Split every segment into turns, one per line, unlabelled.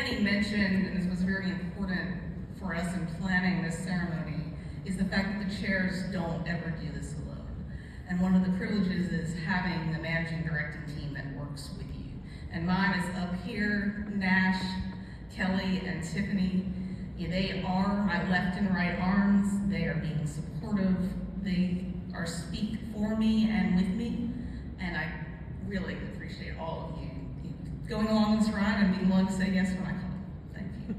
Kenny mentioned, and this was very important for us in planning this ceremony, is the fact that the chairs don't ever do this alone. And one of the privileges is having the managing directing team that works with you. And mine is up here, Nash, Kelly, and Tiffany. They are my left and right arms. They are being supportive. They are speak for me and with me. And I really appreciate all of you going along this ride and being willing to say yes when I call. Thank you.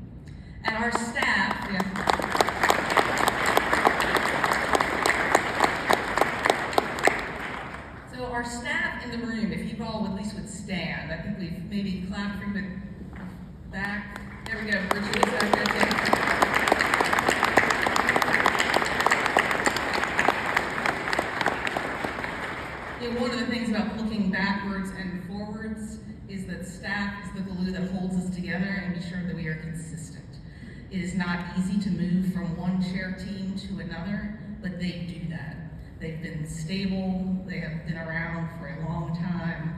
And our staff, So our staff in the room, if you all at least would stand, I think we've maybe clapped for the back. There we go, Bridget is back there too. One of the things about looking backwards and forwards is that staff is the glue that holds us together and be sure that we are consistent. It is not easy to move from one chair team to another, but they do that. They've been stable, they have been around for a long time.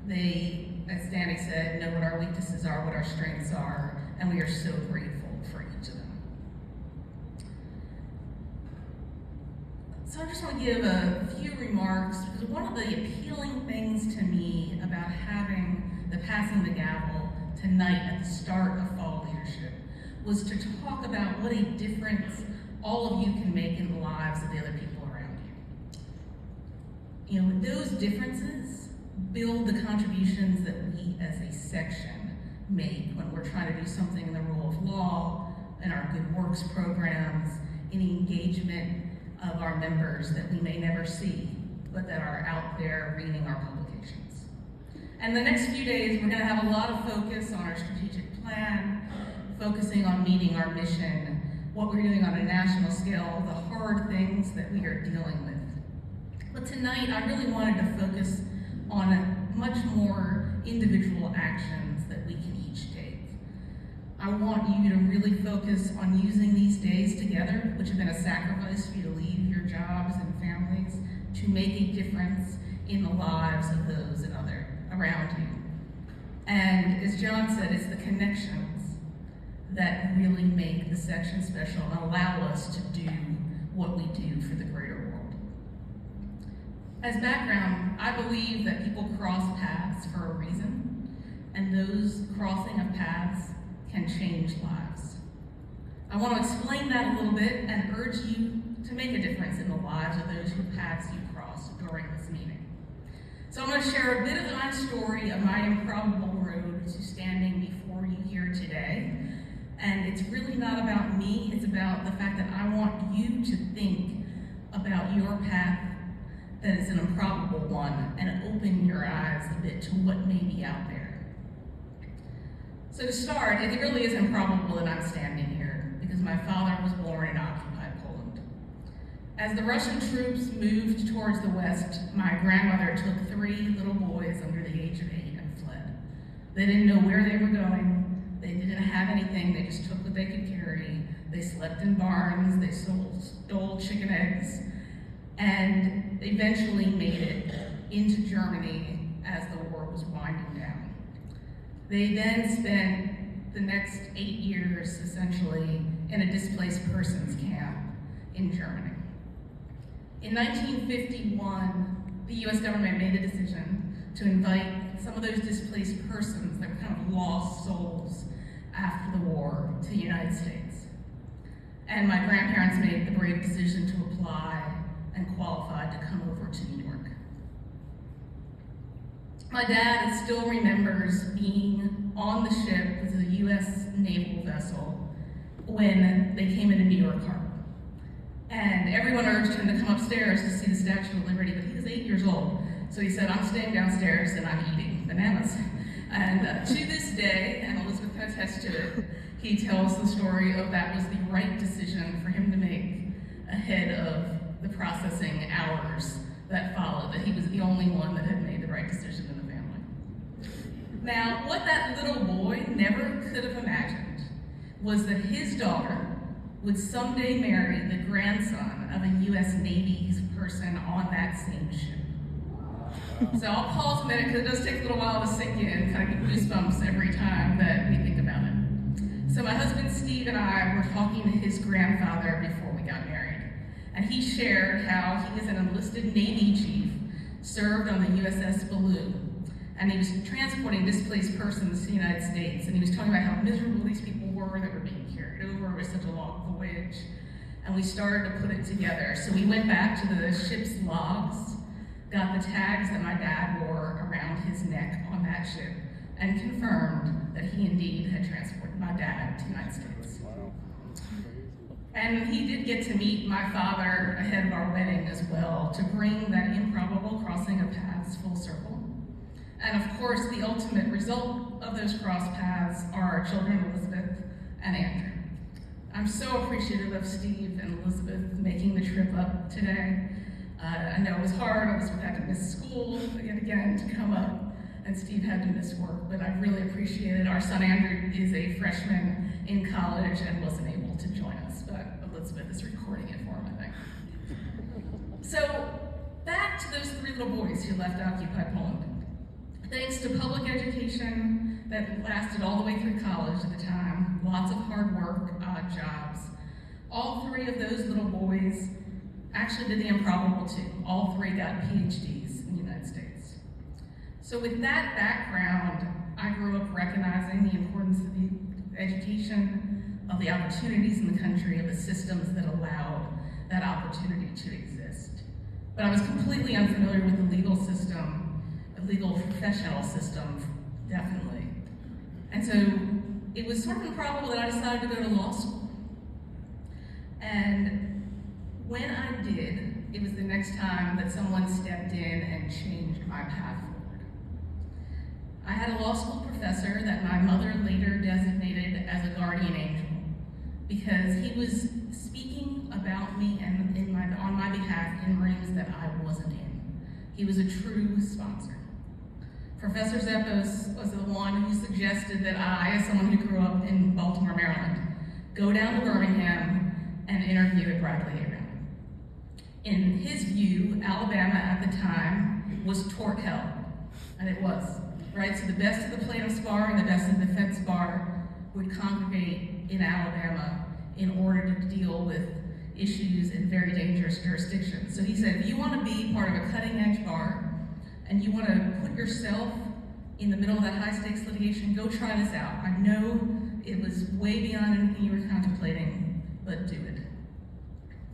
They, as Danny said, know what our weaknesses are, what our strengths are, and we are so grateful for each of them. So I just want to give a few remarks, because one of the appealing things to me about having the passing the gavel tonight at the start of fall leadership was to talk about what a difference all of you can make in the lives of the other people around you. Those differences build the contributions that we as a section make when we're trying to do something in the rule of law, in our good works programs, in engagement of our members that we may never see, but that are out there reading our publications. And the next few days, we're going to have a lot of focus on our strategic plan, focusing on meeting our mission, what we're doing on a national scale, the hard things that we are dealing with. But tonight, I really wanted to focus on much more individual actions that we can each take. I want you to really focus on using these days together, which have been a sacrifice for you to leave your jobs and families, to make a difference in the lives of those and other around you. And as John said, it's the connections that really make the section special and allow us to do what we do for the greater world. As background, I believe that people cross paths for a reason, and those crossing of paths can change lives. I want to explain that a little bit and urge you to make a difference in the lives of those whose paths you cross during this meeting. So I'm going to share a bit of my story of my improbable road to standing before you here today. And it's really not about me, it's about the fact that I want you to think about your path that is an improbable one and open your eyes a bit to what may be out there. So to start, it really is improbable that I'm standing here because my father was born in occupied Poland. As the Russian troops moved towards the west, my grandmother took 3 little boys under the age of 8 and fled. They didn't know where they were going. They didn't have anything. They just took what they could carry. They slept in barns. They stole chicken eggs, and they eventually made it into Germany as the war was winding down. They then spent the next 8 years, essentially, in a displaced persons camp in Germany. In 1951, the US government made a decision to invite some of those displaced persons that were kind of lost souls after the war to the United States. And my grandparents made the brave decision to apply and qualified to come over to New York. My dad still remembers being on the ship with a US naval vessel when they came into New York Harbor. And everyone urged him to come upstairs to see the Statue of Liberty, but he was 8 years old. So he said, I'm staying downstairs and I'm eating bananas. And to this day, and Elizabeth can attest to it, he tells the story of that was the right decision for him to make ahead of the processing hours that followed, that he was the only one that had made the right decision in the family. Now, what that little boy never could have imagined was that his daughter would someday marry the grandson of a US Navy person on that same ship. So I'll pause a minute because it does take a little while to sink in, kind of get goosebumps every time that we think about it. Steve and I were talking to his grandfather before we got married, and he shared how he was an enlisted Navy chief, served on the USS Baloo, and he was transporting displaced persons to the United States, and he was talking about how miserable these people were that were being carried over. It was such a long voyage, and we started to put it together. So we went back to the ship's logs, got the tags that my dad wore around his neck on that ship, and confirmed that he indeed had transported my dad to the United States.
Wow.
And he did get to meet my father ahead of our wedding as well, to bring that improbable crossing of paths full circle. And of course, the ultimate result of those cross paths are our children, Elizabeth and Andrew. I'm so appreciative of Steve and Elizabeth making the trip up today. I know it was hard. Elizabeth had to miss school yet again to come up, and Steve had to miss work, but I really appreciate it. Our son Andrew is a freshman in college and wasn't able to join us, but Elizabeth is recording it for him, I think. So, back to those 3 little boys who left occupied Poland. Thanks to public education that lasted all the way through college at the time, lots of hard work, odd jobs, all 3 of those little boys actually did the improbable too. All 3 got PhDs in the United States. So with that background, I grew up recognizing the importance of the education, of the opportunities in the country, of the systems that allowed that opportunity to exist. But I was completely unfamiliar with the legal system, the legal professional system, definitely. And so it was sort of improbable that I decided to go to law school. And when I did, it was the next time that someone stepped in and changed my path forward. I had a law school professor that my mother later designated as a guardian angel because he was speaking about me and on my behalf in rooms that I wasn't in. He was a true sponsor. Professor Zeppos was the one who suggested that I, as someone who grew up in Baltimore, Maryland, go down to Birmingham and interview at Bradley area. In his view, Alabama at the time was tort hell, and it was, right? So the best of the plaintiff's bar and the best of the defense bar would congregate in Alabama in order to deal with issues in very dangerous jurisdictions. So he said, if you want to be part of a cutting-edge bar, and you want to put yourself in the middle of that high-stakes litigation, go try this out. I know it was way beyond anything you were contemplating, but do it.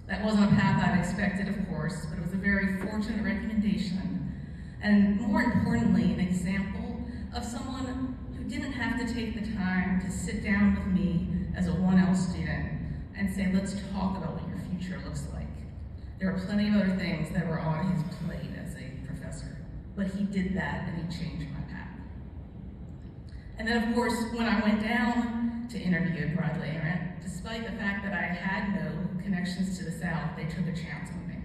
That wasn't a path I'd expected, of course, but it was a very fortunate recommendation, and more importantly, an example of someone who didn't have to take the time to sit down with me as a 1L student and say, let's talk about what your future looks like. There are plenty of other things that were on his plate as a professor, but he did that and he changed my path. And then, of course, when I went down to interview at Bradley Aaron, despite the fact that I had no connections to the South, they took a chance on me.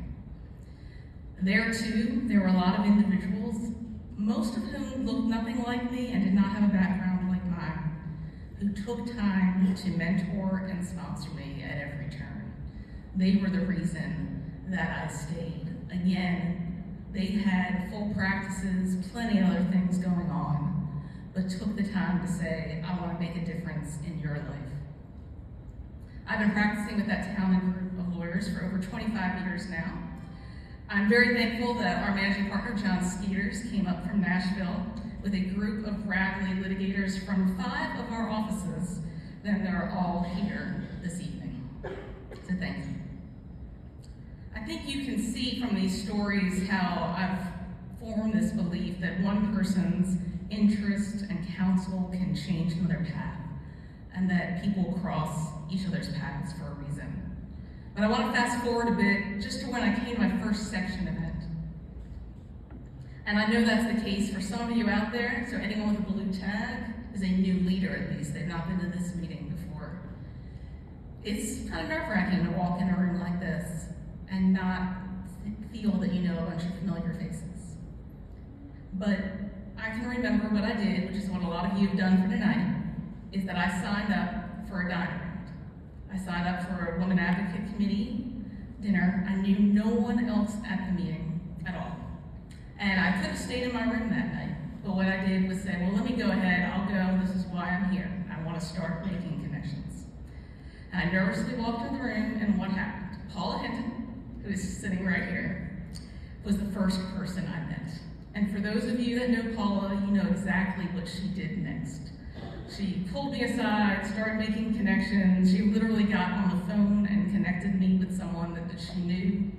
There, too, there were a lot of individuals, most of whom looked nothing like me and did not have a background like mine, who took time to mentor and sponsor me at every turn. They were the reason that I stayed. Again, they had full practices, plenty of other things going on, but took the time to say, I want to make a difference in your life. I've been practicing with that talented group of lawyers for over 25 years now. I'm very thankful that our managing partner, John Skeeters, came up from Nashville with a group of Bradley litigators from 5 of our offices, then they're all here this evening. So thank you. I think you can see from these stories how I've formed this belief that one person's interest and counsel can change another path, and that people cross each other's paths for a reason. But I want to fast forward a bit just to when I came to my first section event. And I know that's the case for some of you out there, so anyone with a blue tag is a new leader at least. They've not been to this meeting before. It's kind of nerve-wracking to walk in a room like this and not feel that you know a bunch of familiar faces. But I can remember what I did, which is what a lot of you have done for tonight, is that I signed up for a dining round. I signed up for a Women Advocate Committee dinner. I knew no one else at the meeting at all. And I could have stayed in my room that night, but what I did was say, well, let me go ahead, I'll go, this is why I'm here. I want to start making connections. And I nervously walked in the room, and what happened? Paula Hinton, who is sitting right here, was the first person I met. And for those of you that know Paula, you know exactly what she did next. She pulled me aside, started making connections. She literally got on the phone and connected me with someone that she knew.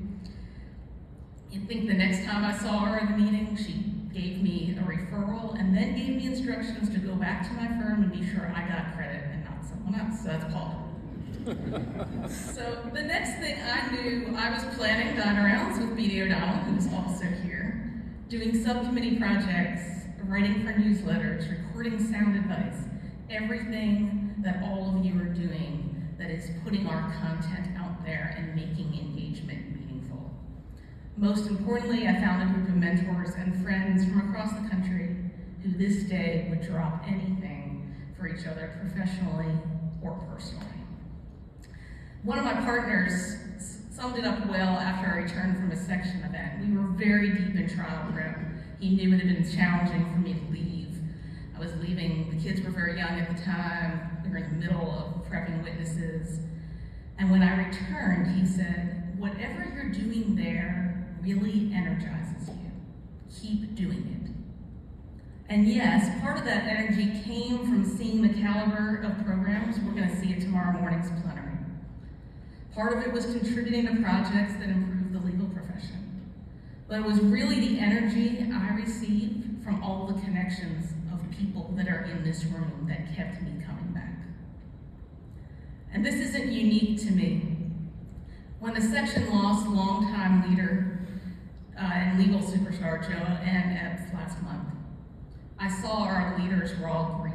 You'd think the next time I saw her at the meeting, she gave me a referral and then gave me instructions to go back to my firm and be sure I got credit and not someone else. So that's Paula. So the next thing I knew, I was planning dine-arounds with B.D. O'Donnell, who is also here, doing subcommittee projects, writing for newsletters, recording sound advice, everything that all of you are doing that is putting our content out there and making engagement meaningful. Most importantly, I found a group of mentors and friends from across the country who this day would drop anything for each other professionally or personally. One of my partners summed it up well after I returned from a section event. We were very deep in trial prep. He knew it had been challenging for me to leave. I was leaving, the kids were very young at the time. We were in the middle of prepping witnesses. And when I returned, he said, whatever you're doing there really energizes you. Keep doing it. And yes, part of that energy came from seeing the caliber of programs. We're going to see it tomorrow morning's plenary. Part of it was contributing to projects that improve the legal profession. But it was really the energy I received from all the connections of people that are in this room that kept me coming back. And this isn't unique to me. When the section lost longtime leader and legal superstar Joanne Epps last month, I saw our leaders raw grief.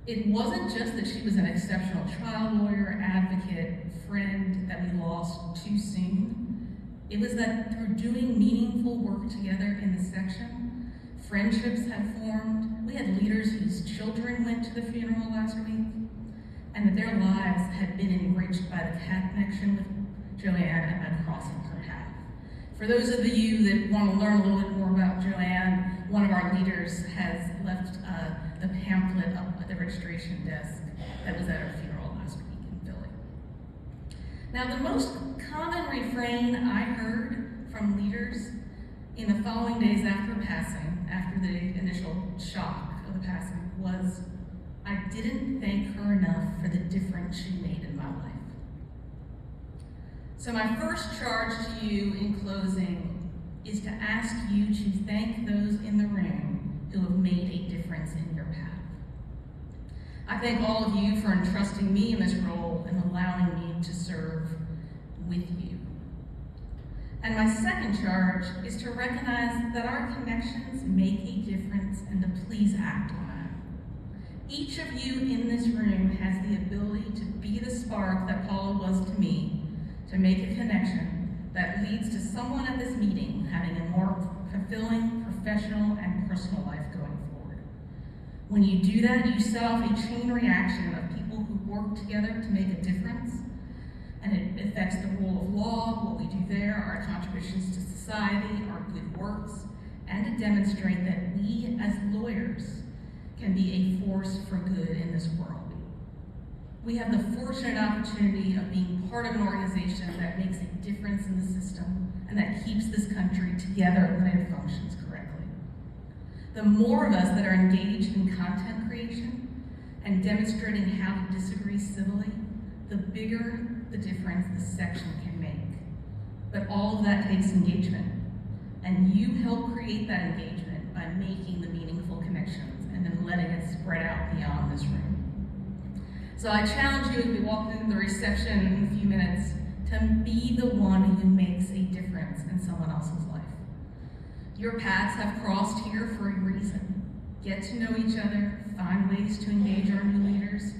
It wasn't just that she was an exceptional trial lawyer, advocate, friend that we lost too soon. It was that through doing meaningful work together in the section, friendships had formed. We had leaders whose children went to the funeral last week, and that their lives had been enriched by the connection with Joanne and by crossing her path. For those of you that want to learn a little bit more about Joanne, one of our leaders has left the pamphlet up at the registration desk that was at her funeral last week in Philly. Now, the most common refrain I heard from leaders in the following days after passing, after the initial shock of the passing, was, I didn't thank her enough for the difference she made in my life. So my first charge to you in closing is to ask you to thank those in the room who have made a difference in your path. I thank all of you for entrusting me in this role and allowing me to serve with you. And my second charge is to recognize that our connections make a difference and to please act on that. Each of you in this room has the ability to be the spark that Paula was to me, to make a connection that leads to someone at this meeting having a more fulfilling professional and personal life going forward. When you do that, you set off a chain reaction of people who work together to make a difference, and it affects the rule of law, what we do there, our contributions to society, our good works, and to demonstrate that we as lawyers can be a force for good in this world. We have the fortunate opportunity of being part of an organization that makes a difference in the system and that keeps this country together when it functions correctly. The more of us that are engaged in content creation and demonstrating how to disagree civilly, the bigger the difference the section can make. But all of that takes engagement, and you help create that engagement by making the meaningful connections and then letting it spread out beyond this room. So I challenge you as we walk into the reception in a few minutes to be the one who makes a difference in someone else's life. Your paths have crossed here for a reason. Get to know each other, find ways to engage our new leaders,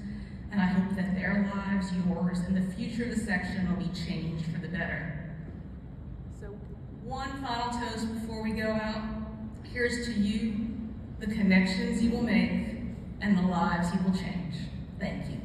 and I hope that their lives, yours, and the future of the section will be changed for the better. So one final toast before we go out. Here's to you, the connections you will make, and the lives you will change. Thank you.